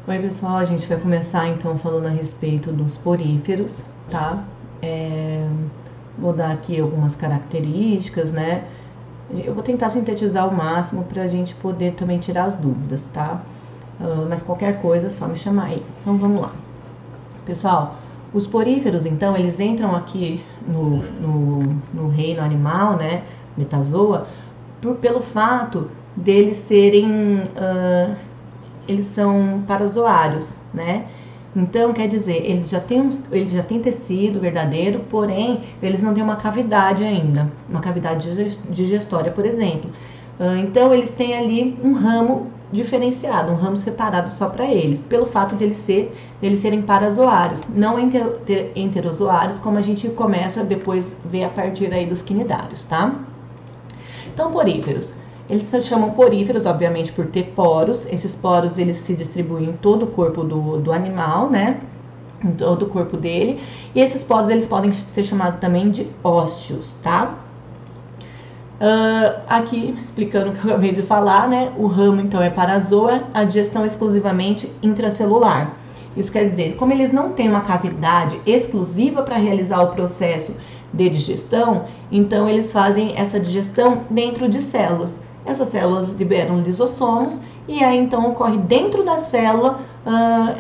Oi pessoal, a gente vai começar então falando a respeito dos poríferos, tá? Vou dar aqui algumas características, né? Eu vou tentar sintetizar ao máximo para a gente poder também tirar as dúvidas, tá? Mas qualquer coisa é só me chamar aí. Então vamos lá. Pessoal, os poríferos então, eles entram aqui no reino animal, né? Metazoa, pelo fato deles serem... eles são parazoários, né? Então, quer dizer, ele já tem tecido verdadeiro, porém, eles não têm uma cavidade ainda, uma cavidade digestória, por exemplo. Então, eles têm ali um ramo diferenciado, um ramo separado só para eles, pelo fato de eles serem parazoários, não enterozoários, como a gente começa depois a ver a partir aí dos quinidários, tá? Então, poríferos. Eles se chamam poríferos, obviamente, por ter poros. Esses poros, eles se distribuem em todo o corpo do animal, né? Em todo o corpo dele. E esses poros, eles podem ser chamados também de ósteos, tá? Aqui, explicando o que eu acabei de falar, né? O ramo, então, é parazoa, a digestão é exclusivamente intracelular. Isso quer dizer, como eles não têm uma cavidade exclusiva para realizar o processo de digestão, então eles fazem essa digestão dentro de células. Essas células liberam lisossomos e aí então ocorre dentro da célula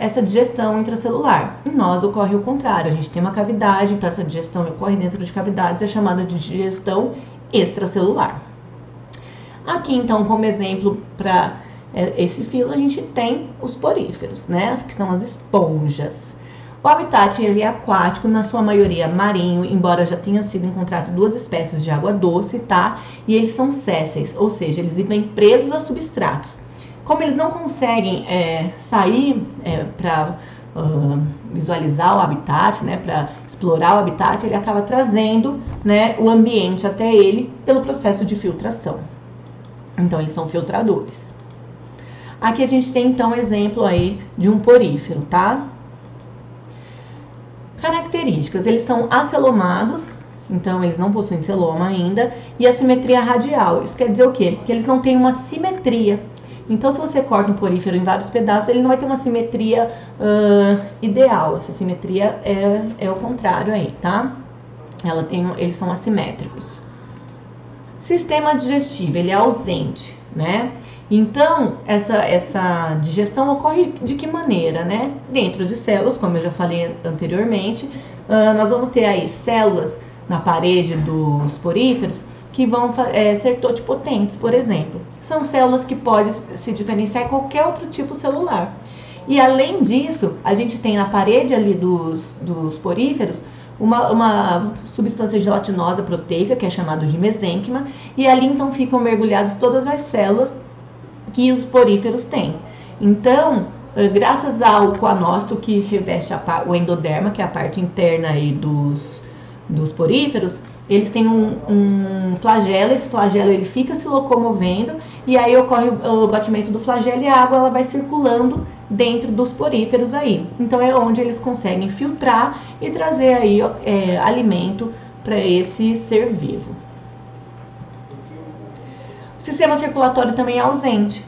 essa digestão intracelular. Em nós ocorre o contrário, a gente tem uma cavidade, então essa digestão ocorre dentro de cavidades, é chamada de digestão extracelular. Aqui então, como exemplo para esse filo, a gente tem os poríferos, né? Que são as esponjas. O habitat ele é aquático, na sua maioria marinho, embora já tenham sido encontradas 2 espécies de água doce, tá? E eles são sésseis, ou seja, eles vivem presos a substratos. Como eles não conseguem sair para visualizar o habitat, né, para explorar o habitat, ele acaba trazendo, né, o ambiente até ele pelo processo de filtração. Então, eles são filtradores. Aqui a gente tem, então, exemplo aí de um porífero, tá? Características, eles são acelomados, então eles não possuem celoma ainda, e a simetria radial, isso quer dizer o quê? Que eles não têm uma simetria. Então, se você corta um porífero em vários pedaços, ele não vai ter uma simetria ideal, essa simetria é o contrário aí, tá? Eles são assimétricos. Sistema digestivo, ele é ausente, né? Então, essa digestão ocorre de que maneira, né? Dentro de células, como eu já falei anteriormente, nós vamos ter aí células na parede dos poríferos que vão ser totipotentes, por exemplo. São células que podem se diferenciar em qualquer outro tipo celular. E além disso, a gente tem na parede ali dos poríferos uma substância gelatinosa proteica, que é chamada de mesênquima, e ali então ficam mergulhadas todas as células que os poríferos têm. Então, graças ao coanócito que reveste o endoderma, que é a parte interna aí dos poríferos, eles têm um flagelo, esse flagelo ele fica se locomovendo e aí ocorre o batimento do flagelo e a água ela vai circulando dentro dos poríferos aí. Então é onde eles conseguem filtrar e trazer aí alimento para esse ser vivo. O sistema circulatório também é ausente.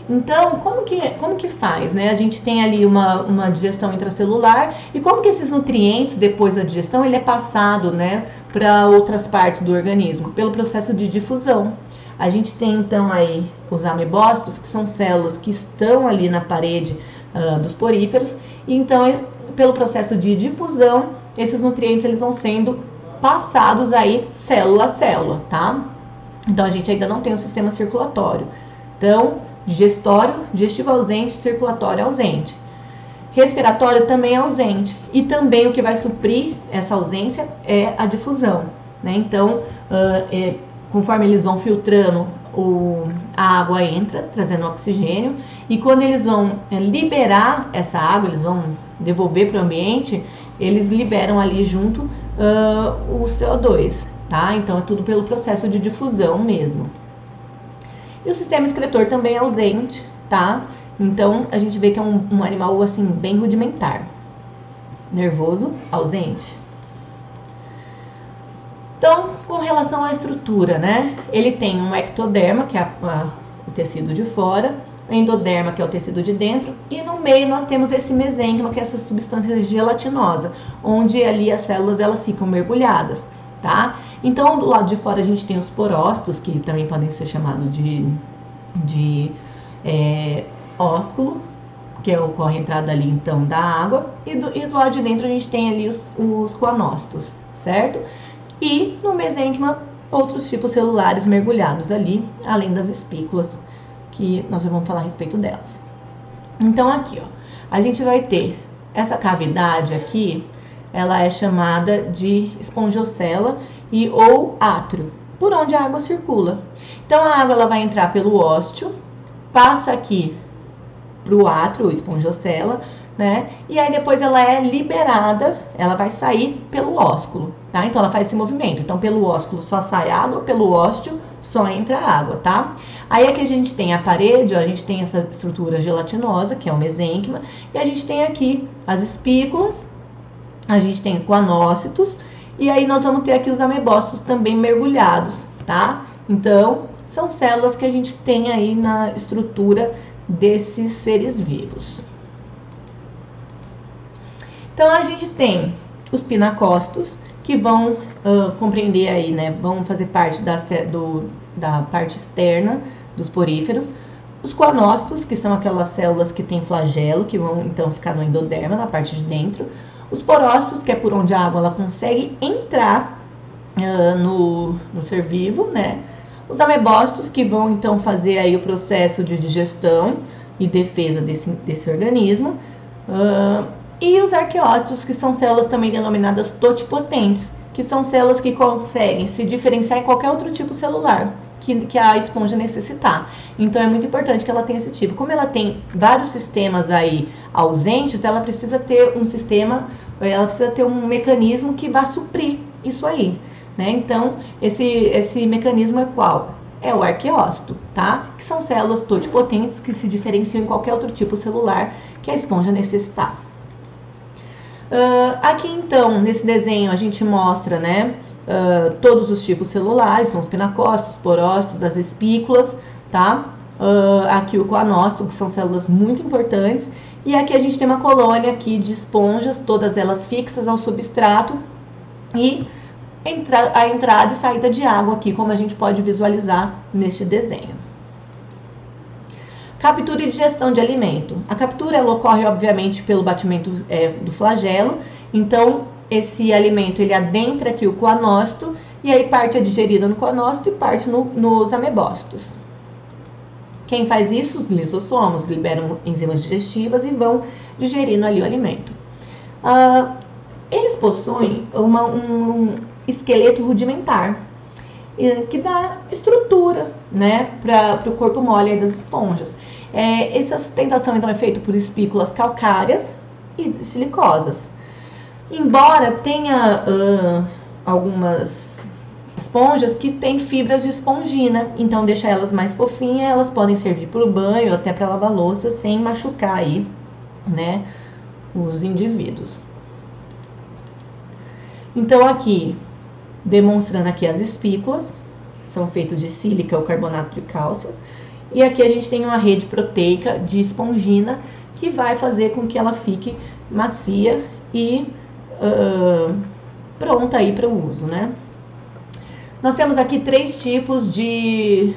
Então, como que faz, né? A gente tem ali uma digestão intracelular e como que esses nutrientes, depois da digestão, ele é passado, né, para outras partes do organismo? Pelo processo de difusão. A gente tem, então, aí os amebócitos, que são células que estão ali na parede dos poríferos. E, então, pelo processo de difusão, esses nutrientes, eles vão sendo passados aí célula a célula, tá? Então, a gente ainda não tem o sistema circulatório. Então, digestivo ausente, circulatório ausente. Respiratório também é ausente. E também o que vai suprir essa ausência é a difusão, né? Então, conforme eles vão filtrando, a água entra, trazendo oxigênio. E quando eles vão liberar essa água, eles vão devolver para o ambiente, eles liberam ali junto o CO2, tá? Então, é tudo pelo processo de difusão mesmo. E o sistema excretor também é ausente, tá? Então, a gente vê que é um animal, assim, bem rudimentar. Nervoso, ausente. Então, com relação à estrutura, né? Ele tem um ectoderma, que é o tecido de fora, o endoderma, que é o tecido de dentro, e no meio nós temos esse mesênquima, que é essa substância gelatinosa, onde ali as células elas ficam mergulhadas, tá? Então, do lado de fora a gente tem os porócitos, que também podem ser chamados de ósculo, que ocorre a entrada ali então da água, e do lado de dentro a gente tem ali os coanócitos, certo? E no mesênquima, outros tipos celulares mergulhados ali, além das espículas, que nós já vamos falar a respeito delas. Então aqui, ó, a gente vai ter essa cavidade aqui, ela é chamada de espongiocela ou átrio, por onde a água circula. Então a água ela vai entrar pelo ósteo, passa aqui pro átrio, espongiocela, né? E aí depois ela é liberada, ela vai sair pelo ósculo, tá? Então ela faz esse movimento. Então pelo ósculo só sai água, pelo ósteo só entra água, tá? Aí aqui a gente tem a parede, ó, a gente tem essa estrutura gelatinosa, que é o mesênquima, e a gente tem aqui as espículas, a gente tem coanócitos, e aí nós vamos ter aqui os amebócitos também mergulhados, tá? Então são células que a gente tem aí na estrutura desses seres vivos. Então a gente tem os pinacócitos, que vão compreender aí, né, vão fazer parte da parte externa dos poríferos. Os coanócitos, que são aquelas células que têm flagelo, que vão então ficar no endoderma, na parte de dentro. Os porócitos, que é por onde a água ela consegue entrar no ser vivo, né? Os amebócitos, que vão então fazer aí o processo de digestão e defesa desse organismo. E os arqueócitos, que são células também denominadas totipotentes, que são células que conseguem se diferenciar em qualquer outro tipo celular que a esponja necessitar. Então é muito importante que ela tenha esse tipo. Como ela tem vários sistemas aí ausentes, ela precisa ter um sistema, ela precisa ter um mecanismo que vá suprir isso aí, né? Então esse mecanismo é qual? É o arqueócito, tá? Que são células totipotentes que se diferenciam em qualquer outro tipo celular que a esponja necessitar. Aqui então, nesse desenho, a gente mostra, né, todos os tipos celulares, então os pinacócitos, os porócitos, as espículas, tá? Aqui o coanócito, que são células muito importantes, e aqui a gente tem uma colônia aqui de esponjas, todas elas fixas ao substrato, e a entrada e saída de água aqui, como a gente pode visualizar neste desenho. Captura e digestão de alimento. A captura ela ocorre, obviamente, pelo batimento do flagelo. Então, esse alimento ele adentra aqui o coanócito e aí parte é digerida no coanócito e parte nos amebócitos. Quem faz isso? Os lisossomos liberam enzimas digestivas e vão digerindo ali o alimento. Eles possuem um esqueleto rudimentar, que dá estrutura, né, para o corpo mole das esponjas. Essa sustentação então é feita por espículas calcárias e silicosas. Embora tenha algumas esponjas que têm fibras de espongina, então deixa elas mais fofinhas, elas podem servir para o banho ou até para lavar louça sem machucar aí, né, os indivíduos. Então aqui demonstrando aqui as espículas, são feitas de sílica ou carbonato de cálcio. E aqui a gente tem uma rede proteica de espongina que vai fazer com que ela fique macia e pronta aí para o uso, né? Nós temos aqui 3 tipos de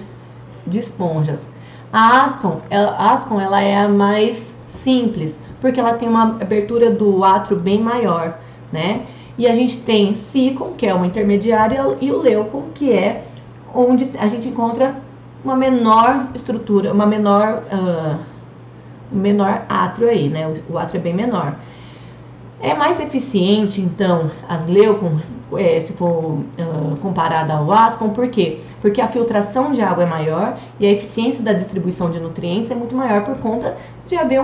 esponjas. A Ascon ela é a mais simples, porque ela tem uma abertura do átrio bem maior, né? E a gente tem Sicon, que é uma intermediária, e o Leucon, que é onde a gente encontra uma menor estrutura, menor átrio aí, né? O átrio é bem menor. É mais eficiente, então, as Leucon, se for comparada ao Ascon, por quê? Porque a filtração de água é maior e a eficiência da distribuição de nutrientes é muito maior por conta de haver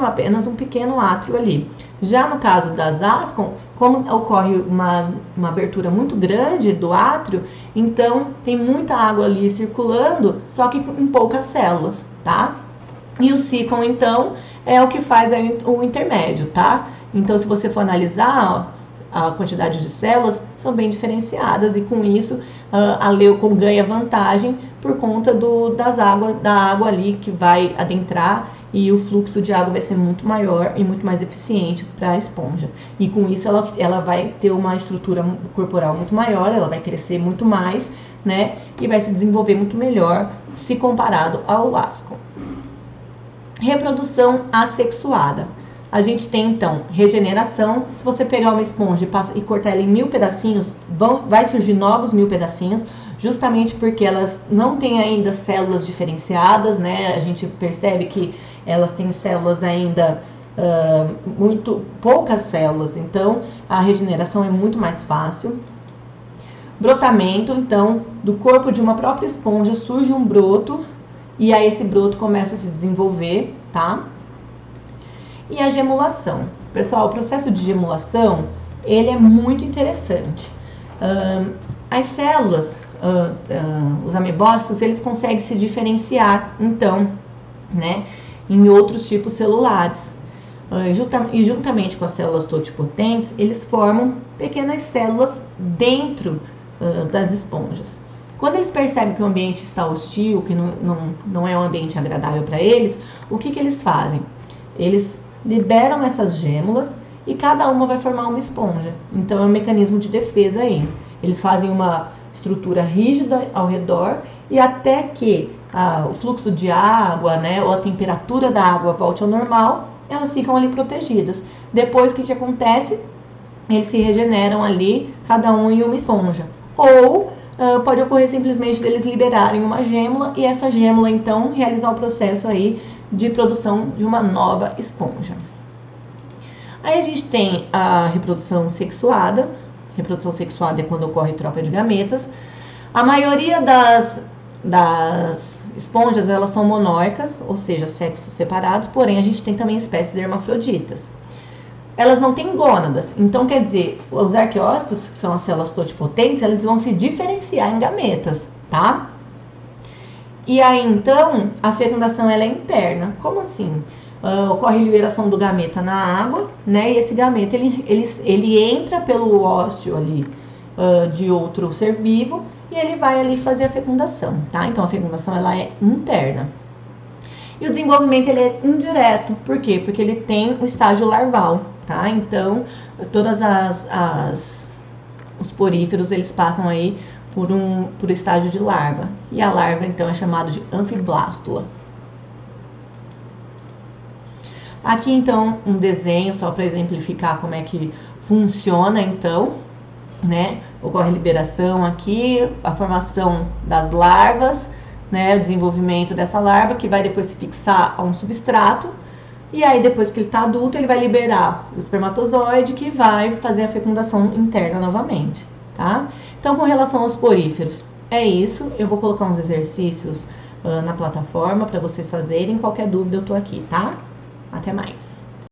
apenas um pequeno átrio ali. Já no caso das Ascon, como ocorre uma abertura muito grande do átrio, então tem muita água ali circulando, só que em poucas células, tá? E o Sicon, então, é o que faz o intermédio, tá? Então, se você for analisar, ó, a quantidade de células são bem diferenciadas, e com isso a leucon ganha vantagem por conta da água ali que vai adentrar, e o fluxo de água vai ser muito maior e muito mais eficiente para a esponja. E com isso ela vai ter uma estrutura corporal muito maior, ela vai crescer muito mais, né? E vai se desenvolver muito melhor se comparado ao asco. Reprodução assexuada. A gente tem então regeneração. Se você pegar uma esponja e cortar ela em 1000 pedacinhos, vai surgir novos 1000 pedacinhos, justamente porque elas não têm ainda células diferenciadas, né? A gente percebe que elas têm células ainda, muito poucas células, então a regeneração é muito mais fácil. Brotamento, então, do corpo de uma própria esponja surge um broto, e aí esse broto começa a se desenvolver, tá? E a gemulação. Pessoal, o processo de gemulação, ele é muito interessante. As células, os amebócitos, eles conseguem se diferenciar, então, né, em outros tipos celulares. E juntamente com as células totipotentes, eles formam pequenas células dentro das esponjas. Quando eles percebem que o ambiente está hostil, que não é um ambiente agradável para eles, o que eles fazem? Eles liberam essas gêmulas e cada uma vai formar uma esponja. Então é um mecanismo de defesa aí. Eles fazem uma estrutura rígida ao redor, e até que o fluxo de água, né, ou a temperatura da água volte ao normal, elas ficam ali protegidas. Depois, o que acontece? Eles se regeneram ali, cada um em uma esponja. Ou pode ocorrer simplesmente deles liberarem uma gêmula, e essa gêmula então realizar o processo aí de produção de uma nova esponja. Aí a gente tem a reprodução sexuada. Reprodução sexuada é quando ocorre troca de gametas. A maioria das esponjas, elas são monóicas, ou seja, sexos separados, porém a gente tem também espécies hermafroditas. Elas não têm gônadas, então quer dizer, os arqueócitos, que são as células totipotentes, eles vão se diferenciar em gametas, tá? E aí então a fecundação ela é interna. Como assim? Ocorre a liberação do gameta na água, né? E esse gameta ele entra pelo ósseo ali de outro ser vivo, e ele vai ali fazer a fecundação, tá? Então a fecundação ela é interna. E o desenvolvimento ele é indireto. Por quê? Porque ele tem o estágio larval, tá? Então todas os poríferos eles passam aí por estágio de larva. E a larva então é chamada de anfiblástula. Aqui então um desenho só para exemplificar como é que funciona então, né? Ocorre a liberação aqui, a formação das larvas, né? O desenvolvimento dessa larva que vai depois se fixar a um substrato, e aí depois que ele está adulto ele vai liberar o espermatozoide que vai fazer a fecundação interna novamente, tá? Então com relação aos poríferos é isso. Eu vou colocar uns exercícios na plataforma para vocês fazerem. Qualquer dúvida eu tô aqui, tá? Até mais!